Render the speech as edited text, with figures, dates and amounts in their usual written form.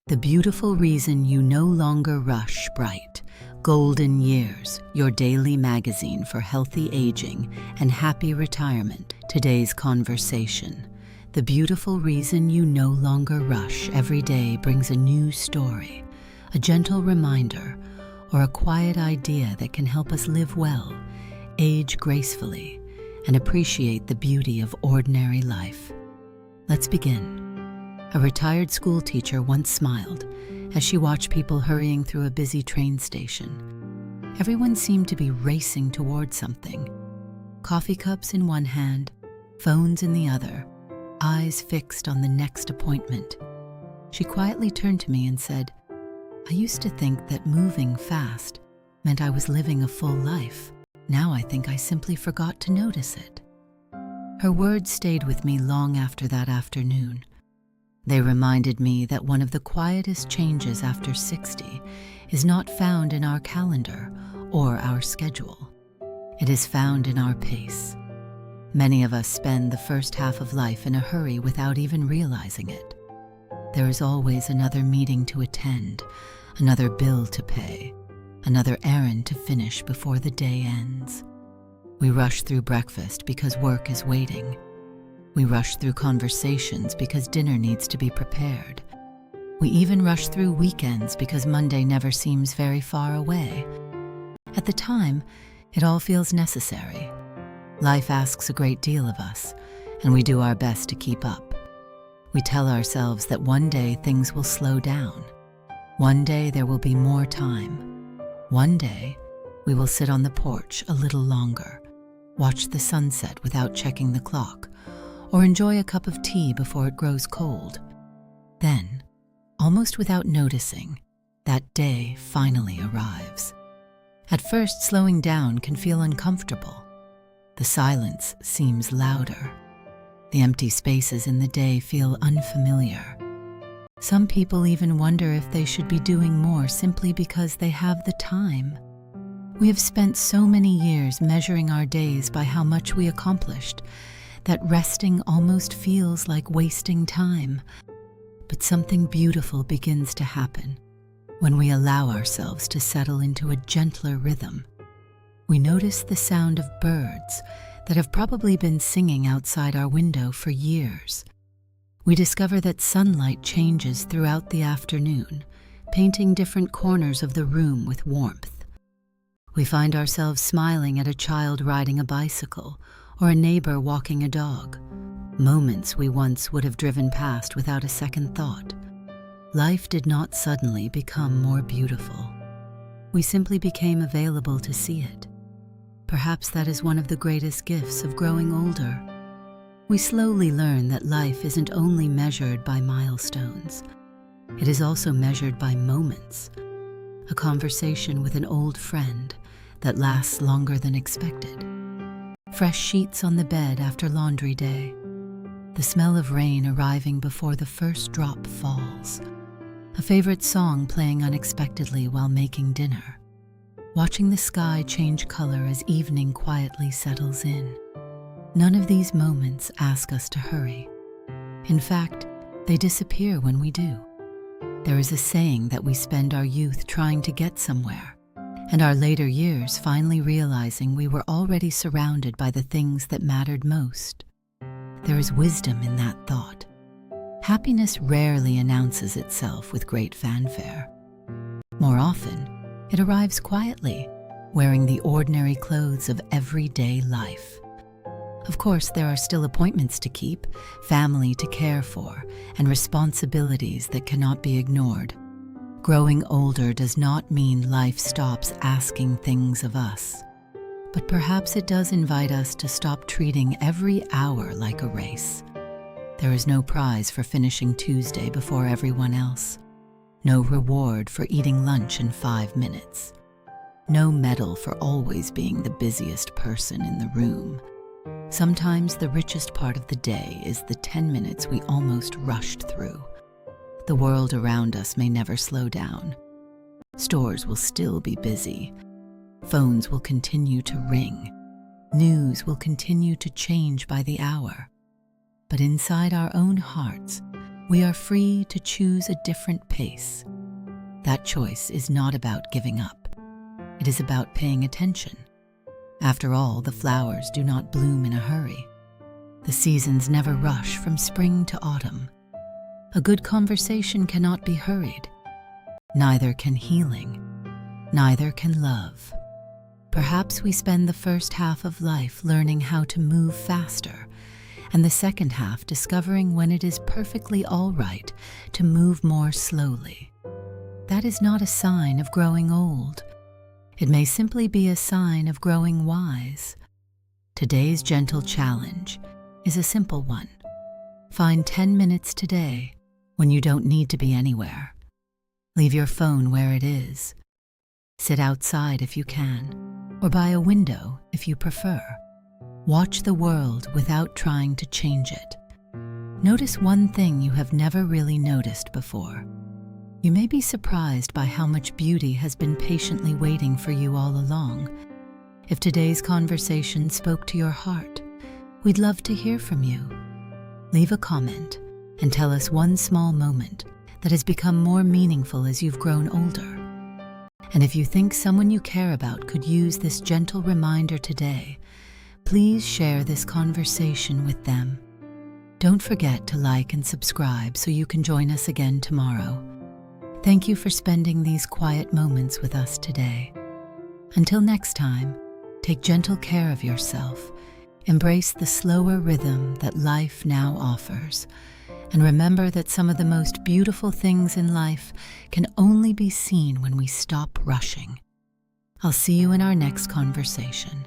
The beautiful reason you no longer rush bright. Golden Years, your daily magazine for healthy aging and happy retirement. Today's conversation. The beautiful reason you no longer rush every day brings a new story, a gentle reminder, or a quiet idea that can help us live well, age gracefully, and appreciate the beauty of ordinary life. Let's begin. A retired school teacher once smiled as she watched people hurrying through a busy train station. Everyone seemed to be racing toward something. Coffee cups in one hand, phones in the other, eyes fixed on the next appointment. She quietly turned to me and said, "I used to think that moving fast meant I was living a full life. Now I think I simply forgot to notice it." Her words stayed with me long after that afternoon. They reminded me that one of the quietest changes after 60 is not found in our calendar or our schedule. It is found in our pace. Many of us spend the first half of life in a hurry without even realizing it. There is always another meeting to attend, another bill to pay, another errand to finish before the day ends. We rush through breakfast because work is waiting. We rush through conversations because dinner needs to be prepared. We even rush through weekends because Monday never seems very far away. At the time, it all feels necessary. Life asks a great deal of us, and we do our best to keep up. We tell ourselves that one day things will slow down. One day there will be more time. One day we will sit on the porch a little longer, watch the sunset without checking the clock, or enjoy a cup of tea before it grows cold. Then, almost without noticing, that day finally arrives. At first, slowing down can feel uncomfortable. The silence seems louder. The empty spaces in the day feel unfamiliar. Some people even wonder if they should be doing more simply because they have the time. We have spent so many years measuring our days by how much we accomplished that resting almost feels like wasting time. But something beautiful begins to happen when we allow ourselves to settle into a gentler rhythm. We notice the sound of birds that have probably been singing outside our window for years. We discover that sunlight changes throughout the afternoon, painting different corners of the room with warmth. We find ourselves smiling at a child riding a bicycle or a neighbor walking a dog, moments we once would have driven past without a second thought. Life did not suddenly become more beautiful. We simply became available to see it. Perhaps that is one of the greatest gifts of growing older. We slowly learn that life isn't only measured by milestones. It is also measured by moments. A conversation with an old friend that lasts longer than expected. Fresh sheets on the bed after laundry day. The smell of rain arriving before the first drop falls. A favorite song playing unexpectedly while making dinner. Watching the sky change color as evening quietly settles in. None of these moments ask us to hurry. In fact, they disappear when we do. There is a saying that we spend our youth trying to get somewhere, and our later years finally realizing we were already surrounded by the things that mattered most. There is wisdom in that thought. Happiness rarely announces itself with great fanfare. More often, it arrives quietly, wearing the ordinary clothes of everyday life. Of course, there are still appointments to keep, family to care for, and responsibilities that cannot be ignored. Growing older does not mean life stops asking things of us. But perhaps it does invite us to stop treating every hour like a race. There is no prize for finishing Tuesday before everyone else. No reward for eating lunch in 5 minutes. No medal for always being the busiest person in the room. Sometimes the richest part of the day is the 10 minutes we almost rushed through. The world around us may never slow down. Stores will still be busy. Phones will continue to ring. News will continue to change by the hour. But inside our own hearts, we are free to choose a different pace. That choice is not about giving up. It is about paying attention. After all, the flowers do not bloom in a hurry. The seasons never rush from spring to autumn. A good conversation cannot be hurried. Neither can healing. Neither can love. Perhaps we spend the first half of life learning how to move faster, and the second half discovering when it is perfectly all right to move more slowly. That is not a sign of growing old. It may simply be a sign of growing wise. Today's gentle challenge is a simple one. Find 10 minutes today when you don't need to be anywhere. Leave your phone where it is. Sit outside if you can, or by a window if you prefer. Watch the world without trying to change it. Notice one thing you have never really noticed before. You may be surprised by how much beauty has been patiently waiting for you all along. If today's conversation spoke to your heart, we'd love to hear from you. Leave a comment and tell us one small moment that has become more meaningful as you've grown older. And if you think someone you care about could use this gentle reminder today, please share this conversation with them. Don't forget to like and subscribe so you can join us again tomorrow. Thank you for spending these quiet moments with us today. Until next time, take gentle care of yourself, embrace the slower rhythm that life now offers, and remember that some of the most beautiful things in life can only be seen when we stop rushing. I'll see you in our next conversation.